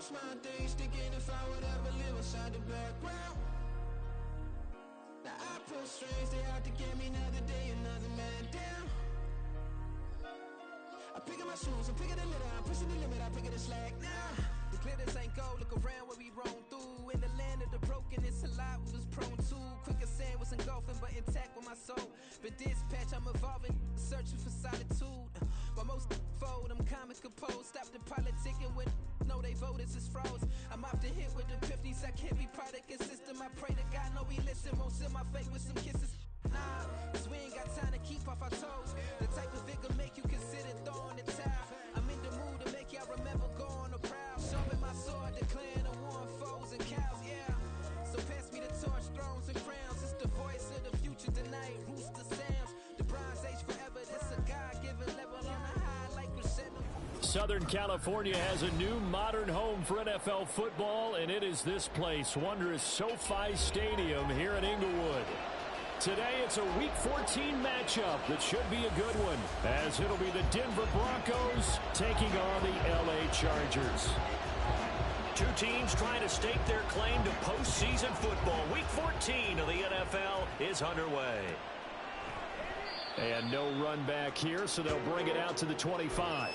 most my days thinking if I would ever live inside the background. Now I pull strings, they out to get me another day, another man down. I'm picking my shoes, I'm picking the litter, I'm pushing the limit, I'm picking the slack now. The glitters ain't gold, look around where we roam through. In the land of the broken, it's a lot we was prone to. Quicker sand was engulfing, but intact with my soul. But dispatch, I'm evolving, searching for solitude. While most fold, I'm comic composed. Stop the politicking when know they voters is froze. I'm off the hit with the 50s, I can't be product and system. I pray to God, no, he listen, won't seal my fate with some kisses. Nah, cause we ain't got time to keep off our toes. The type of vigor make you consider throwing the towel. I'm in the mood to make y'all remember going to proud. Sharpen my sword, declaring the war on foes and cows, yeah. So pass me the torch, thrones and crowns. It's the voice of the future tonight, rooster sounds. The Bronze Age forever, this a God-given level on a high like crescendo. Southern California has a new modern home for NFL football, and it is this place, wondrous SoFi Stadium here in Inglewood. Today, it's a Week 14 matchup that should be a good one, as it'll be the Denver Broncos taking on the LA Chargers. Two teams trying to stake their claim to postseason football. Week 14 of the NFL is underway. And no run back here, so they'll bring it out to the 25.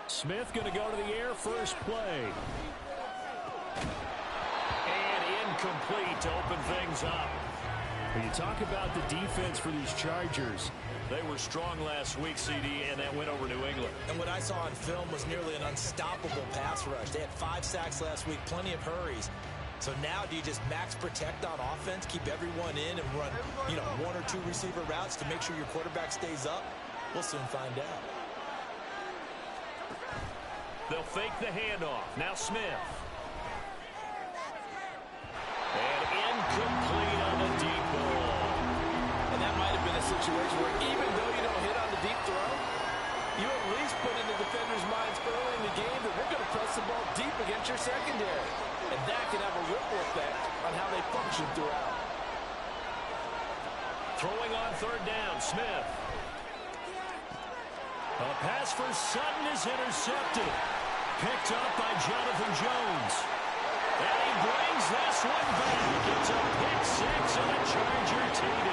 Smith going to go to the air, first play. And incomplete to open things up. When you talk about the defense for these Chargers, they were strong last week, CD, and that went over New England. And what I saw on film was nearly an unstoppable pass rush. They had 5 sacks last week, plenty of hurries. So now do you just max protect on offense, keep everyone in, and run, 1 or 2 receiver routes to make sure your quarterback stays up? We'll soon find out. They'll fake the handoff. Now Smith. And incomplete on the deep ball. And that might have been a situation where even though you don't hit on the deep throw, you at least put in the defender's minds early in the game that we're going to press the ball deep against your secondary. And that can have a ripple effect on how they function throughout. Throwing on third down, Smith. A pass for Sutton is intercepted. Picked up by Jonathan Jones. And he brings this one back. It's a pick 6 on a Charger TD.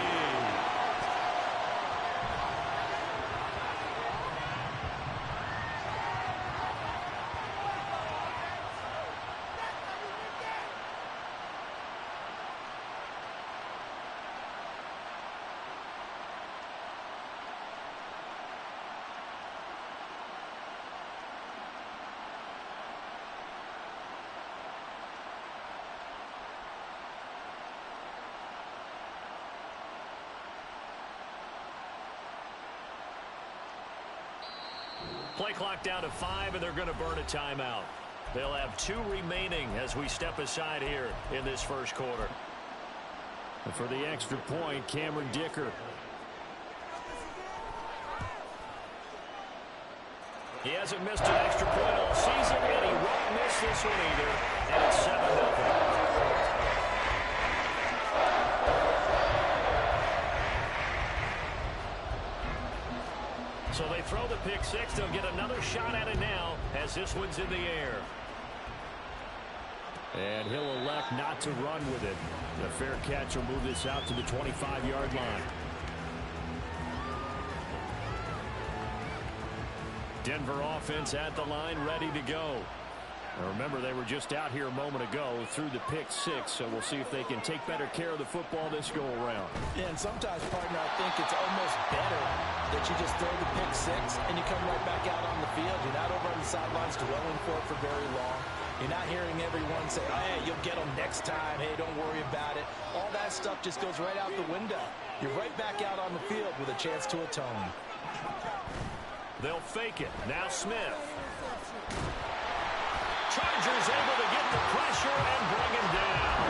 Play clock down to 5, and they're going to burn a timeout. They'll have 2 remaining as we step aside here in this first quarter. And for the extra point, Cameron Dicker. He hasn't missed an extra point all season, and he won't miss this one either. And it's 7-0. So they throw the pick 6. They'll get another shot at it now as this one's in the air. And he'll elect not to run with it. The fair catch will move this out to the 25-yard line. Denver offense at the line, ready to go. Now remember, they were just out here a moment ago through the pick 6, so we'll see if they can take better care of the football this go-around. Yeah, and sometimes, partner, I think it's almost better that you just throw the pick 6 and you come right back out on the field. You're not over on the sidelines dwelling for it for very long. You're not hearing everyone say, oh, hey, you'll get them next time. Hey, don't worry about it. All that stuff just goes right out the window. You're right back out on the field with a chance to atone. They'll fake it. Now Smith. Chargers able to get the pressure and bring him down.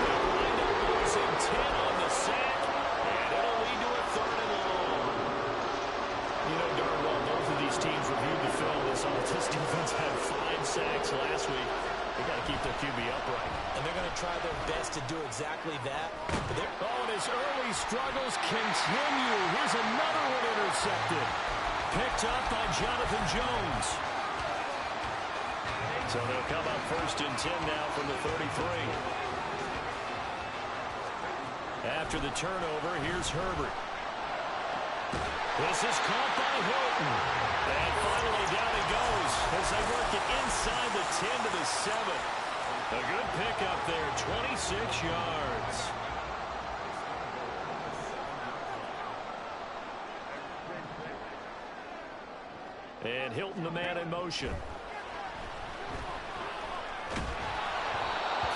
They'll wind up losing 10 on the sack, and it'll lead to a 3rd and long. You know darn well both of these teams reviewed the They got to keep their QB upright. And they're going to try their best to do exactly that. And his early struggles continue. Here's another one intercepted. Picked up by Jonathan Jones. So they'll come up 1st and 10 now from the 33. After the turnover, here's Herbert. This is caught by Hilton. And finally down he goes as they work it inside the 10 to the 7. A good pickup there, 26 yards. And Hilton, the man in motion.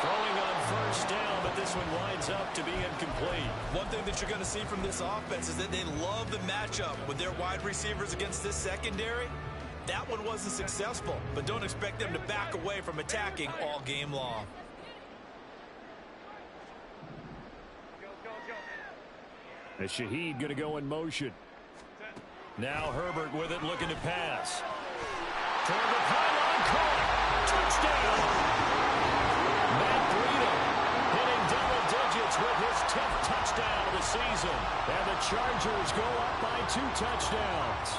Throwing on 1st down, but this one winds up to be incomplete. One thing that you're going to see from this offense is that they love the matchup with their wide receivers against this secondary. That one wasn't successful, but don't expect them to back away from attacking all game long. And Shaheed going to go in motion. Now Herbert with it, looking to pass. Toward the pylon, caught. Touchdown! Matt Breida hitting double digits with his 10th touchdown of the season. And the Chargers go up by 2 touchdowns.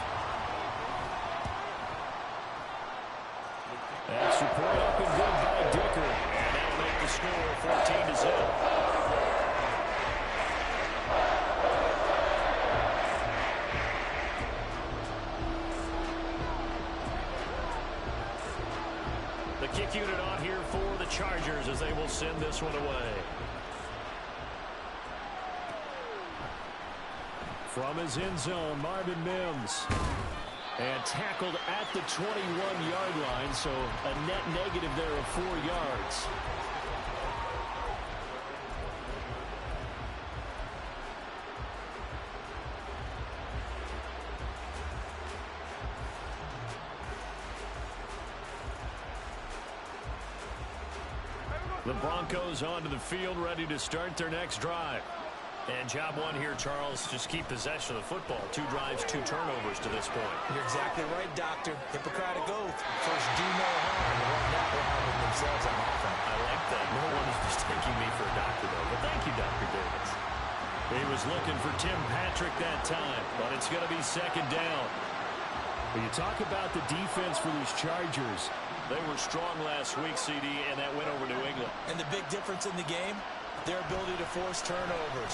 Extra point up and good by Dicker. And that'll make the score 14-0. The kick unit on here for the Chargers as they will send this one away. From his end zone, Marvin Mims. And tackled at the 21-yard line, so a net negative there of 4 yards. The Broncos onto the field, ready to start their next drive. And job one here, Charles, just keep possession of the football. 2 drives, 2 turnovers to this point. You're exactly right, Doctor. Hippocratic oath. First, do no harm. Right now, they're harming themselves on offense. I like that. No one is mistaking me for a doctor, though. But thank you, Dr. Davis. He was looking for Tim Patrick that time, but it's going to be 2nd down. When you talk about the defense for these Chargers, they were strong last week, CD, and that went over New England. And the big difference in the game? Their ability to force turnovers.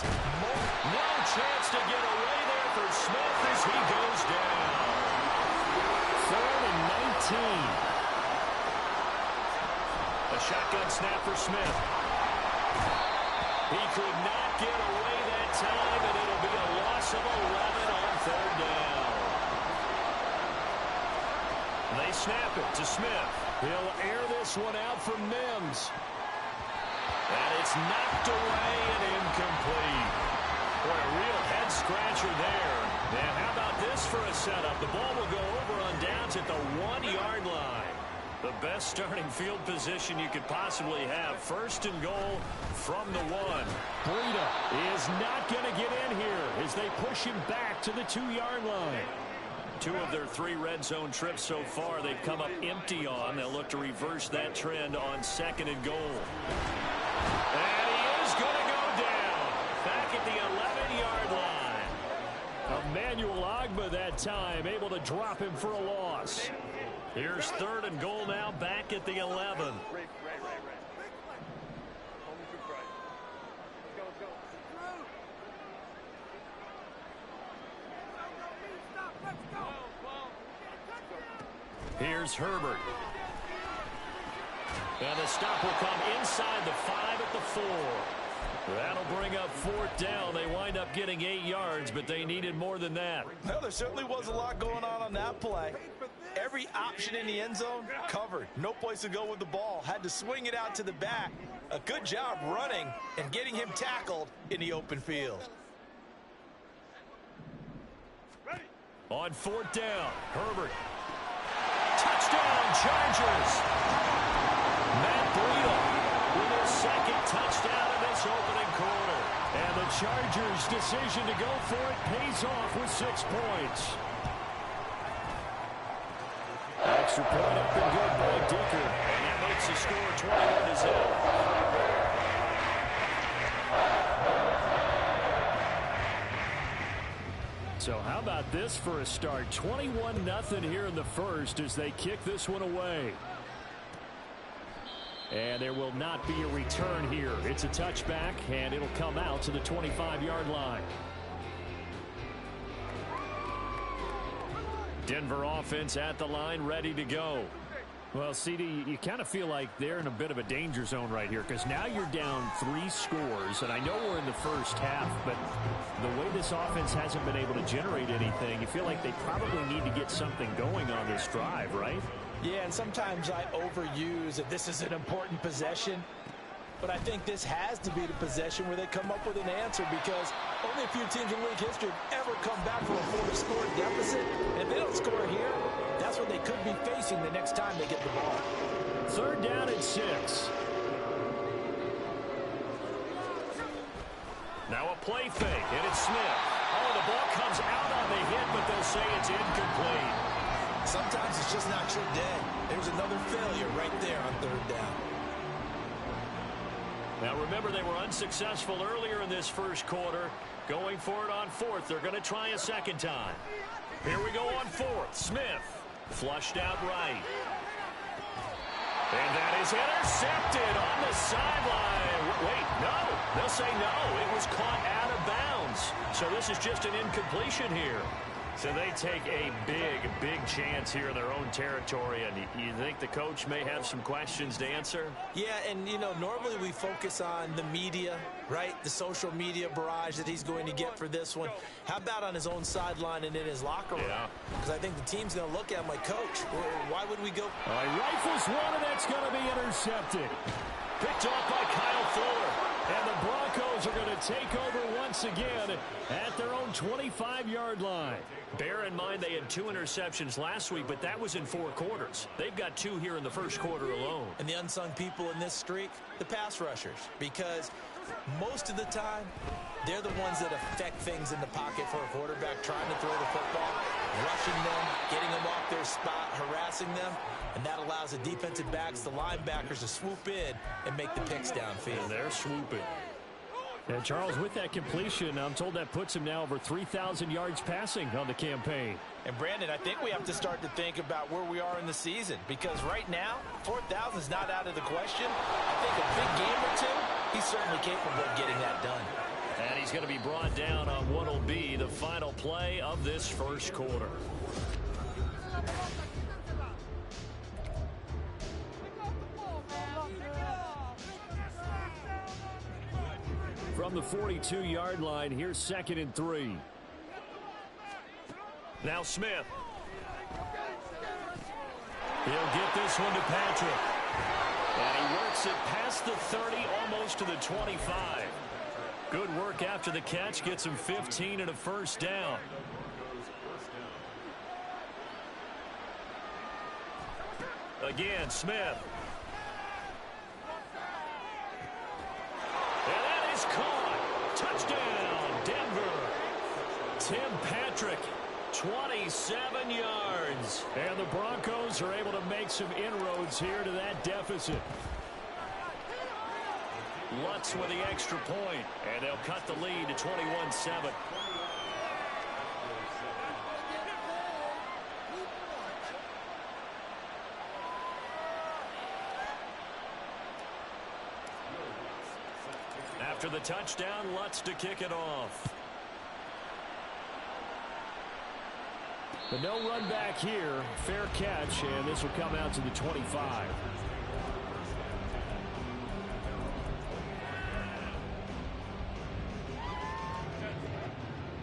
No chance to get away there for Smith as he goes down. 3rd and 19. A shotgun snap for Smith. He could not get away that time, and it'll be a loss of 11 on 3rd down. They snap it to Smith. He'll air this one out from Mims. And it's knocked away and incomplete. What a real head-scratcher there. And how about this for a setup? The ball will go over on downs at the 1-yard line. The best starting field position you could possibly have. 1st and goal from the 1. Breida is not going to get in here as they push him back to the 2-yard line. 2 of their 3 red zone trips so far they've come up empty on. They'll look to reverse that trend on 2nd and goal. And he is going to go down back at the 11-yard line. Emmanuel Ogbah that time able to drop him for a loss. Here's 3rd and goal now back at the 11. Here's Herbert. And the stop will come inside the 5 at the 4. That'll bring up 4th down. They wind up getting 8 yards, but they needed more than that. Well, there certainly was a lot going on that play. Every option in the end zone covered. No place to go with the ball. Had to swing it out to the back. A good job running and getting him tackled in the open field. On 4th down, Herbert. Touchdown, Chargers. Matt Breida with his 2nd touchdown in this opening quarter. And the Chargers' decision to go for it pays off with 6 points. Extra point up and good by Dicker. And that makes the score 21-0. So how about this for a start? 21-0 here in the first as they kick this one away. And there will not be a return here. It's a touchback, and it'll come out to the 25-yard line. Denver offense at the line, ready to go. Well, CD, you kind of feel like they're in a bit of a danger zone right here because now you're down 3 scores, and I know we're in the first half, but the way this offense hasn't been able to generate anything, you feel like they probably need to get something going on this drive, right? Yeah, and sometimes I overuse that this is an important possession, but I think this has to be the possession where they come up with an answer because only a few teams in league history have ever come back from a 4-score deficit, and if they don't score here, that's what they could be facing the next time they get the ball. 3rd down and 6. Now a play fake, and it's Smith. Oh, the ball comes out on the hit, but they'll say it's incomplete. Sometimes it's just not your day. There's another failure right there on 3rd down. Now remember, they were unsuccessful earlier in this first quarter. Going for it on 4th. They're going to try a second time. Here we go on 4th. Smith flushed out right. And that is intercepted on the sideline. Wait, no. They'll say no. It was caught out of bounds. So this is just an incompletion here. So they take a big chance here in their own territory. And you think the coach may have some questions to answer? Yeah, and, you know, normally we focus on the media, right? The social media barrage that he's going to get for this one. How about on his own sideline and in his locker room? Yeah. Because I think the team's going to look at him like, Coach, why would we go? All right, rifles one, and that's going to be intercepted. Picked off by Kyle Fuller. And the Broncos are going to take over once again at their own 25-yard line. Bear in mind they had 2 interceptions last week, but that was in 4 quarters. They've got 2 here in the first quarter alone. And the unsung people in this streak, the pass rushers, because most of the time, they're the ones that affect things in the pocket for a quarterback trying to throw the football, rushing them, getting them off their spot, harassing them, and that allows the defensive backs, the linebackers to swoop in and make the picks downfield. And they're swooping. And Charles, with that completion, I'm told that puts him now over 3,000 yards passing on the campaign. And Brandon, I think we have to start to think about where we are in the season because right now, 4,000 is not out of the question. I think a big game or 2, he's certainly capable of getting that done. And he's going to be brought down on what will be the final play of this first quarter. From the 42-yard line, here's 2nd and 3. Now Smith. He'll get this one to Patrick. And he works it past the 30, almost to the 25. Good work after the catch. Gets him 15 and a first down. Again, Smith. And that is caught. Touchdown, Denver. Tim Patrick, 27 yards. And the Broncos are able to make some inroads here to that deficit. Lutz with the extra point, and they'll cut the lead to 21-7. After the touchdown, Lutz to kick it off. But no run back here. Fair catch, and this will come out to the 25.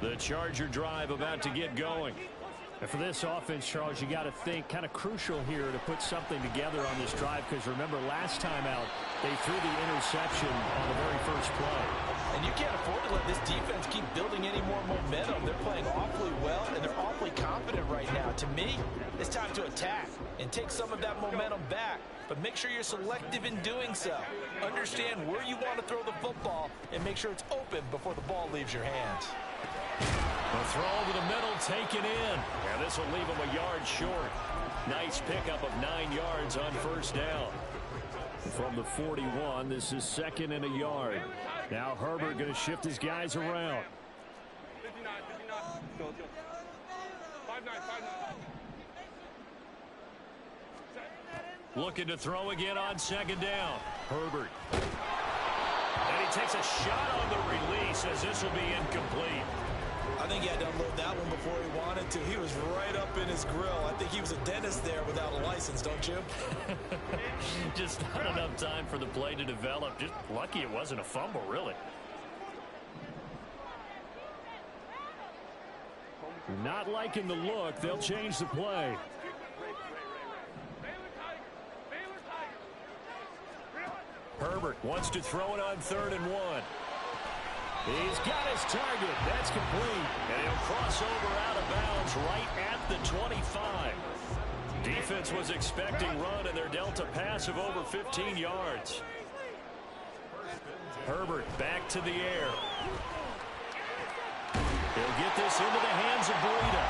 The Charger drive about to get going. And for this offense, Charles, you got to think kind of crucial here to put something together on this drive because remember last time out they threw the interception on the very first play. And you can't afford to let this defense keep building any more momentum. They're playing awfully well, and they're awfully confident right now. To me, it's time to attack and take some of that momentum back. But make sure you're selective in doing so. Understand where you want to throw the football and make sure it's open before the ball leaves your hands. The throw to the middle, taken in. And this will leave him a yard short. Nice pickup of 9 yards on first down. From the 41, this is 2nd and a yard. Now Herbert going to shift his guys around. 59. Go. 5-9. Looking to throw again on 2nd down. Herbert. And he takes a shot on the release as this will be incomplete. I think he had to unload that one before he wanted to. He was right up in his grill. I think he was a dentist there without a license, don't you? Just not enough time for the play to develop. Just lucky it wasn't a fumble, really. Not liking the look. They'll change the play. Herbert wants to throw it on 3rd and 1. He's got his target. That's complete. And he'll cross over out of bounds right at the 25. Defense was expecting run, and they're dealt a pass of over 15 yards. Herbert back to the air. He'll get this into the hands of Breida.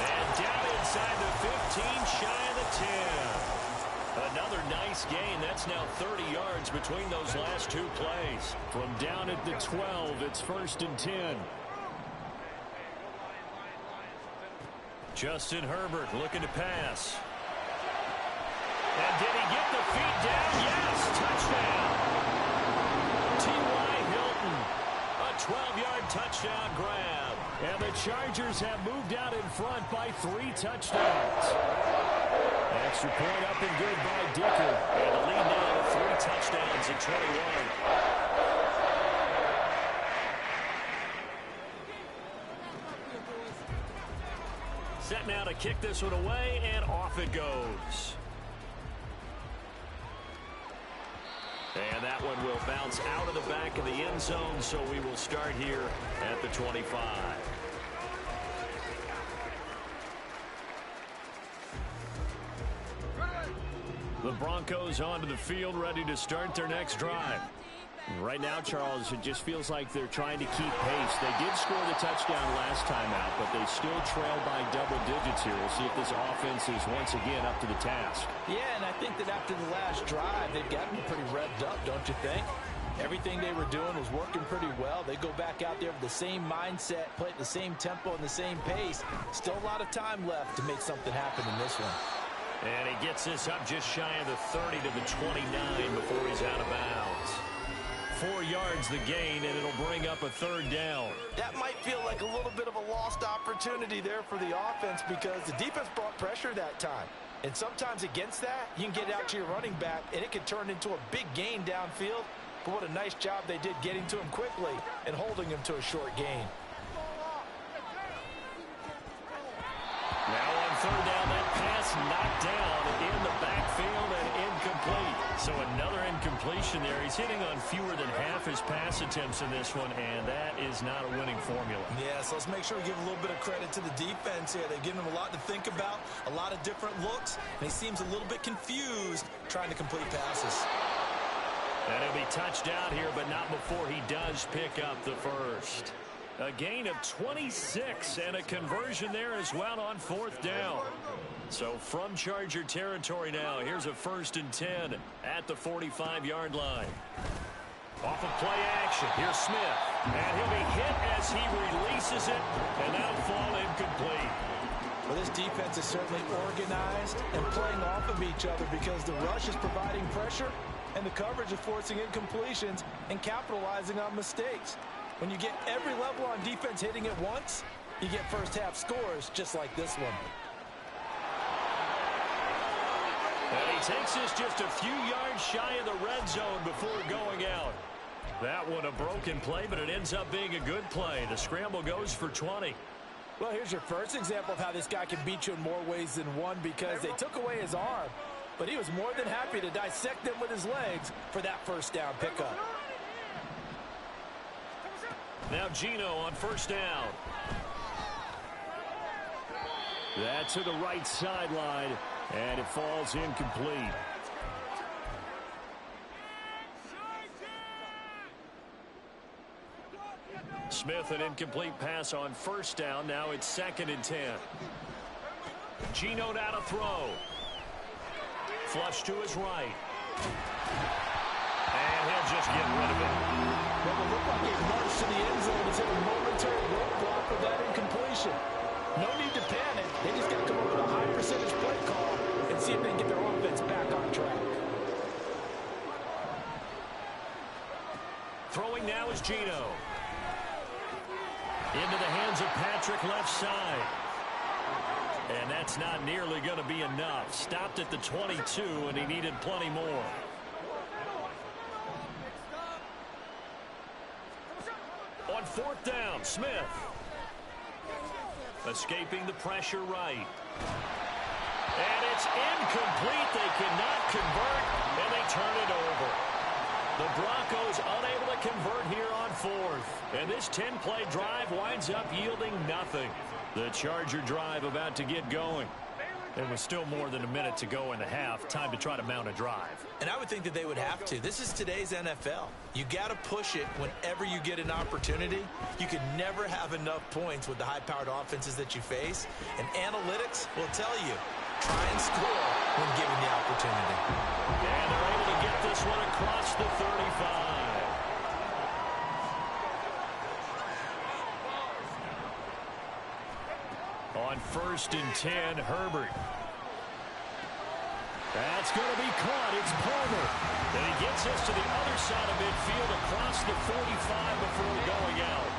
And down inside the 15, shy of the 10. Another nice gain. That's now 30 yards between those last 2 plays. From down at the 12, it's 1st and 10. Justin Herbert looking to pass. And did he get the feet down? Yes, touchdown. T.Y. Hilton, a 12-yard touchdown grab. And the Chargers have moved out in front by 3 touchdowns. Extra point up and good by Dicker. And the lead now to 3 touchdowns at 21. Set now to kick this one away, and off it goes. And that one will bounce out of the back of the end zone, so we will start here at the 25. The Broncos onto the field, ready to start their next drive. Right now, Charles, it just feels like they're trying to keep pace. They did score the touchdown last time out, but they still trail by double digits here. We'll see if this offense is once again up to the task. Yeah, and I think that after the last drive, they've gotten pretty revved up, don't you think? Everything they were doing was working pretty well. They go back out there with the same mindset, play at the same tempo and the same pace. Still a lot of time left to make something happen in this one. And he gets this up just shy of the 30 to the 29 before he's out of bounds. 4 yards the gain, and it'll bring up a 3rd down. That might feel like a little bit of a lost opportunity there for the offense because the defense brought pressure that time. And sometimes against that, you can get it out to your running back, and it can turn into a big gain downfield. But what a nice job they did getting to him quickly and holding him to a short gain. Now on 3rd down, that pass knocked down in the backfield and incomplete. So another incompletion there. He's hitting on fewer than half his pass attempts in this one, and that is not a winning formula. Yeah, so let's make sure we give a little bit of credit to the defense here. They've given him a lot to think about, a lot of different looks, and he seems a little bit confused trying to complete passes. And he'll be touched out here, but not before he does pick up the first. A gain of 26 and a conversion there as well on 4th down. So from Charger territory now, here's a 1st and 10 at the 45-yard line. Off of play action, here's Smith. And he'll be hit as he releases it, and that'll fall incomplete. Well, this defense is certainly organized and playing off of each other because the rush is providing pressure and the coverage is forcing incompletions and capitalizing on mistakes. When you get every level on defense hitting it once, you get first half scores just like this one. And he takes this just a few yards shy of the red zone before going out. That one a broken play, but it ends up being a good play. The scramble goes for 20. Well, here's your first example of how this guy can beat you in more ways than one because they took away his arm, but he was more than happy to dissect them with his legs for that 1st down pickup. Now Gino on 1st down. That's to the right sideline, and it falls incomplete. Smith, an incomplete pass on 1st down. Now it's 2nd and 10. Gino now to throw. Flush to his right. And he'll just get rid of it. What will look like a march to the end zone is hit a momentary roadblock with that incompletion. No need to panic. They just got to come up with a high percentage play call and see if they can get their offense back on track. Throwing now is Gino. Into the hands of Patrick left side. And that's not nearly going to be enough. Stopped at the 22, and he needed plenty more. On fourth down, Smith. Escaping the pressure right. And it's incomplete. They cannot convert, and they turn it over. The Broncos unable to convert here on fourth. And this 10-play drive winds up yielding nothing. The Charger drive about to get going. There was still more than a minute to go in the half. Time to try to mount a drive. And I would think that they would have to. This is today's NFL. You got to push it whenever you get an opportunity. You can never have enough points with the high-powered offenses that you face. And analytics will tell you, try and score when given the opportunity. And they're able to get this one across the 35. On 1st and 10, Herbert. That's going to be caught. It's Palmer. And he gets us to the other side of midfield across the 45 before going out.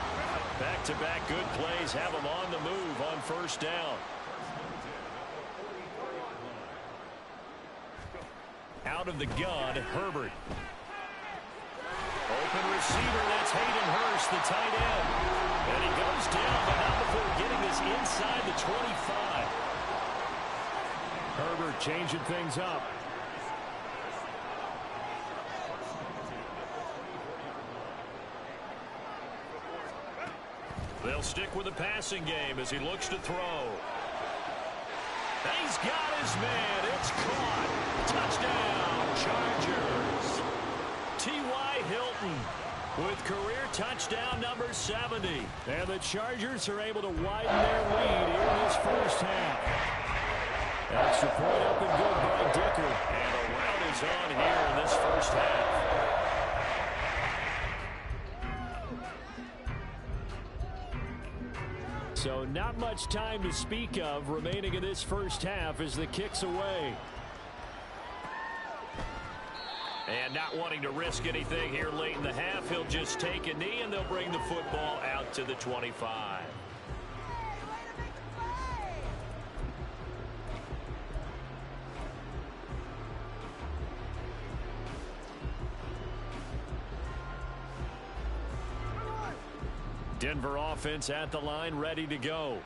Back-to-back good plays have him on the move on 1st down. Out of the gun, Herbert. Open receiver, that's Hayden Hurst, the tight end. And he goes down, but not before getting this inside the 25. Herbert changing things up. They'll stick with the passing game as he looks to throw. And he's got his man. It's caught. Touchdown, Chargers. T.Y. Hilton with career touchdown number 70. And the Chargers are able to widen their lead here in this first half. Extra point up and good by Dicker. And a rout is on here in this first half. So not much time to speak of remaining in this first half as the kick's away. And not wanting to risk anything here late in the half, he'll just take a knee and they'll bring the football out to the 25. Denver offense at the line, ready to go.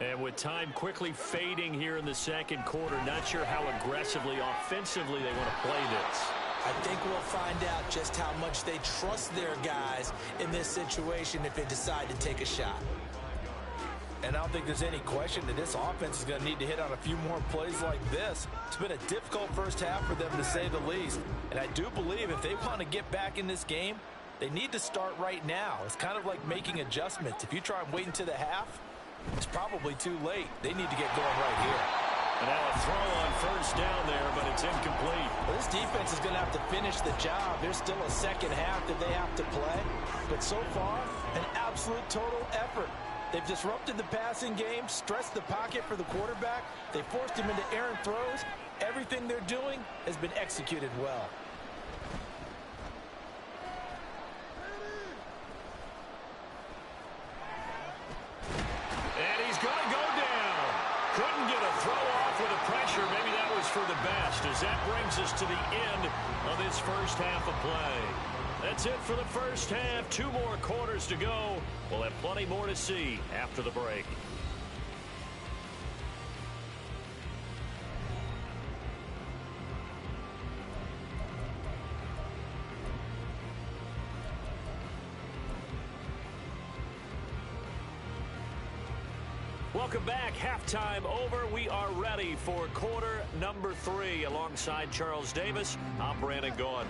And with time quickly fading here in the second quarter, not sure how aggressively, offensively they want to play this. I think we'll find out just how much they trust their guys in this situation if they decide to take a shot. And I don't think there's any question that this offense is going to need to hit on a few more plays like this. It's been a difficult first half for them, to say the least. And I do believe if they want to get back in this game, they need to start right now. It's kind of like making adjustments. If you try and wait until the half, it's probably too late. They need to get going right here. And now a throw on 1st down there, but it's incomplete. Well, this defense is going to have to finish the job. There's still a second half that they have to play. But so far, an absolute total effort. They've disrupted the passing game, stressed the pocket for the quarterback. They forced him into errant throws. Everything they're doing has been executed well. And he's going to go down. Couldn't get a throw off with the pressure. Maybe that was for the best, as that brings us to the end of this first half of play. That's it for the first half. 2 more quarters to go. We'll have plenty more to see after the break. Welcome back. Halftime over. We are ready for quarter number 3. Alongside Charles Davis, I'm Brandon Gaudin.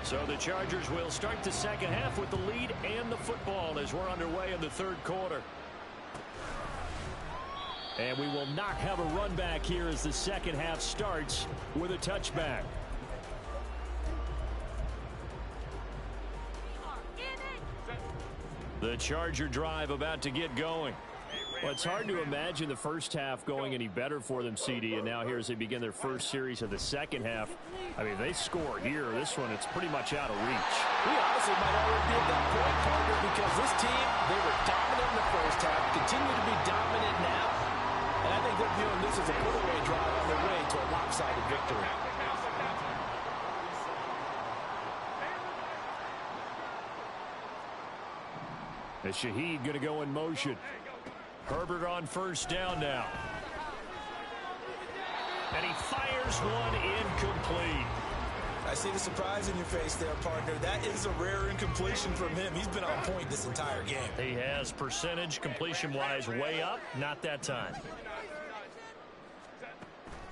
So the Chargers will start the second half with the lead and the football as we're underway in the third quarter. And we will not have a run back here as the second half starts with a touchback. The Charger drive about to get going. Well, it's hard to imagine the first half going any better for them, CD, and now here as they begin their first series of the second half. I mean, they score here. This one, it's pretty much out of reach. We honestly might already be at that point, partner, because this team, they were dominant in the first half, continue to be dominant now, and I think they're viewing this as a put-away drive on their way to a lopsided victory. As Shaheed going to go in motion. Herbert on first down now. And he fires one incomplete. I see the surprise in your face there, partner. That is a rare incompletion from him. He's been on point this entire game. He has percentage completion-wise way up. Not that time.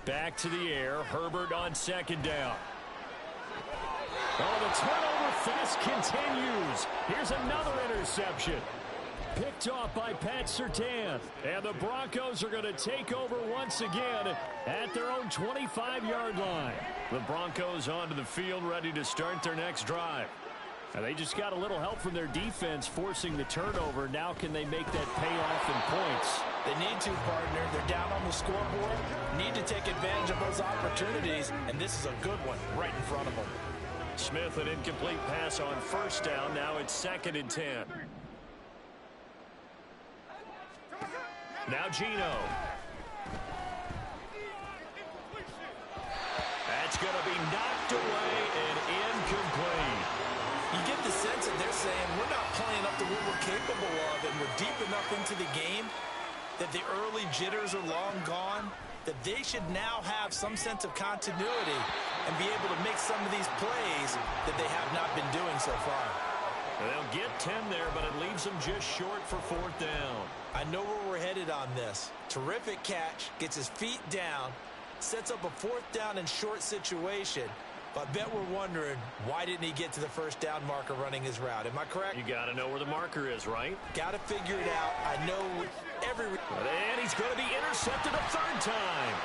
Back to the air. Herbert on second down. Oh, the turnover fest continues. Here's another interception. Picked off by Pat Surtain. And the Broncos are going to take over once again at their own 25-yard line. The Broncos onto the field ready to start their next drive. And they just got a little help from their defense forcing the turnover. Now can they make that pay off in points? They need to, partner. They're down on the scoreboard. Need to take advantage of those opportunities. And this is a good one right in front of them. Smith, an incomplete pass on first down. Now it's 2nd and 10. Now Geno. That's going to be knocked away and incomplete. You get the sense that they're saying we're not playing up to what we're capable of, and we're deep enough into the game that the early jitters are long gone, that they should now have some sense of continuity and be able to make some of these plays that they have not been doing so far. They'll get 10 there, but it leaves them just short for 4th down. I know where we're headed on this. Terrific catch, gets his feet down, sets up a 4th down and short situation. But I bet we're wondering, why didn't he get to the first down marker running his route? Am I correct? You got to know where the marker is, right? Got to figure it out. I know every... And he's going to be intercepted a 3rd time.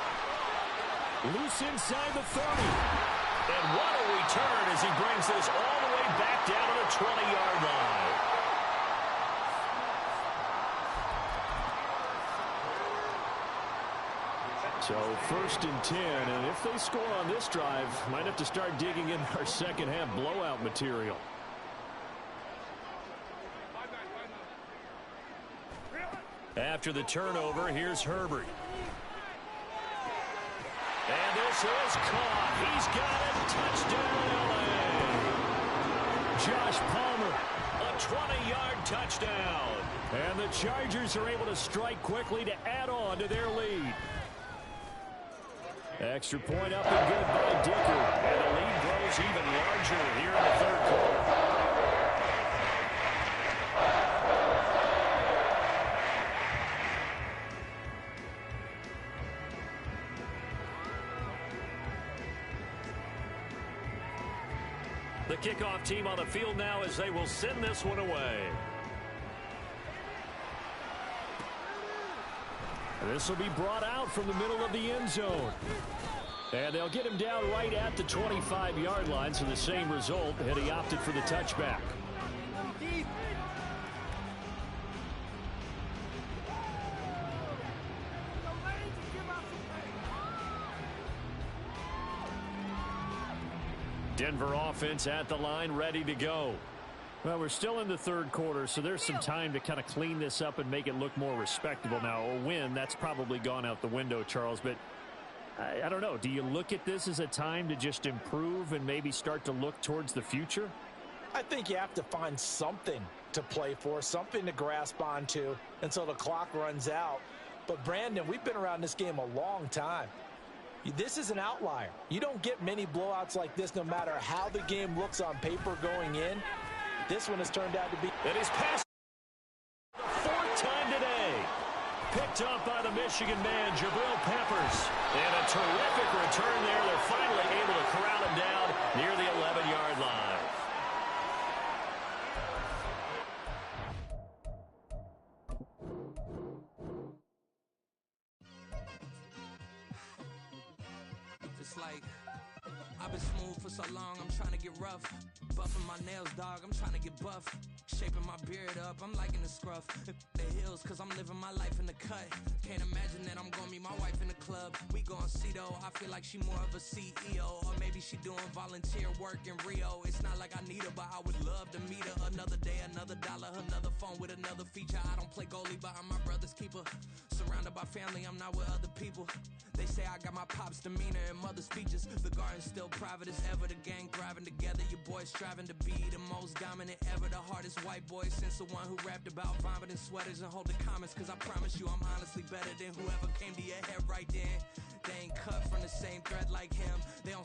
Loose inside the 30. And what a return as he brings this all the way back down to the 20-yard line. So 1st and 10, and if they score on this drive, might have to start digging in our second half blowout material. After the turnover, here's Herbert. And this is caught. He's got it. Touchdown, LA. Josh Palmer, a 20-yard touchdown. And the Chargers are able to strike quickly to add on to their lead. Extra point up and good by Dicker. And the lead grows even larger here in the 3rd quarter. The kickoff team on the field now as they will send this one away. This will be brought out from the middle of the end zone. And they'll get him down right at the 25-yard line, so the same result, and he opted for the touchback. Denver offense at the line, ready to go. Well, we're still in the 3rd quarter, so there's some time to kind of clean this up and make it look more respectable. Now, a win, that's probably gone out the window, Charles, but I don't know. Do you look at this as a time to just improve and maybe start to look towards the future? I think you have to find something to play for, something to grasp onto until the clock runs out. But, Brandon, we've been around this game a long time. This is an outlier. You don't get many blowouts like this no matter how the game looks on paper going in. This one has turned out to be... It is passed the 4th time today. Picked up by the Michigan man, Jabril Peppers. And a terrific return there. They're finally able to corral him down near the 11-yard line. cold for so long, I'm trying to get rough. Buffing my nails, dog, I'm trying to get buff. Shaping my beard up, I'm liking the scruff. The hills, cause I'm living my life in the cut. Can't imagine that I'm gonna meet my wife in the club. We gon' see though, I feel like she more of a CEO. Or maybe she doing volunteer work in Rio. It's not like I need her, but I would love to meet her. Another day, another dollar, another phone with another feature. I don't play goalie, but I'm my brother's keeper. Surrounded by family, I'm not with other people. They say I got my pop's demeanor and mother's features. The garden's still private as ever. The gang thriving together. Your boys striving to be the most dominant ever. The hardest white boy since the one who rapped about vomiting sweaters and holding comments. Cause I promise you I'm honestly better than whoever came to your head right then. They ain't cut from the same thread like him. They don't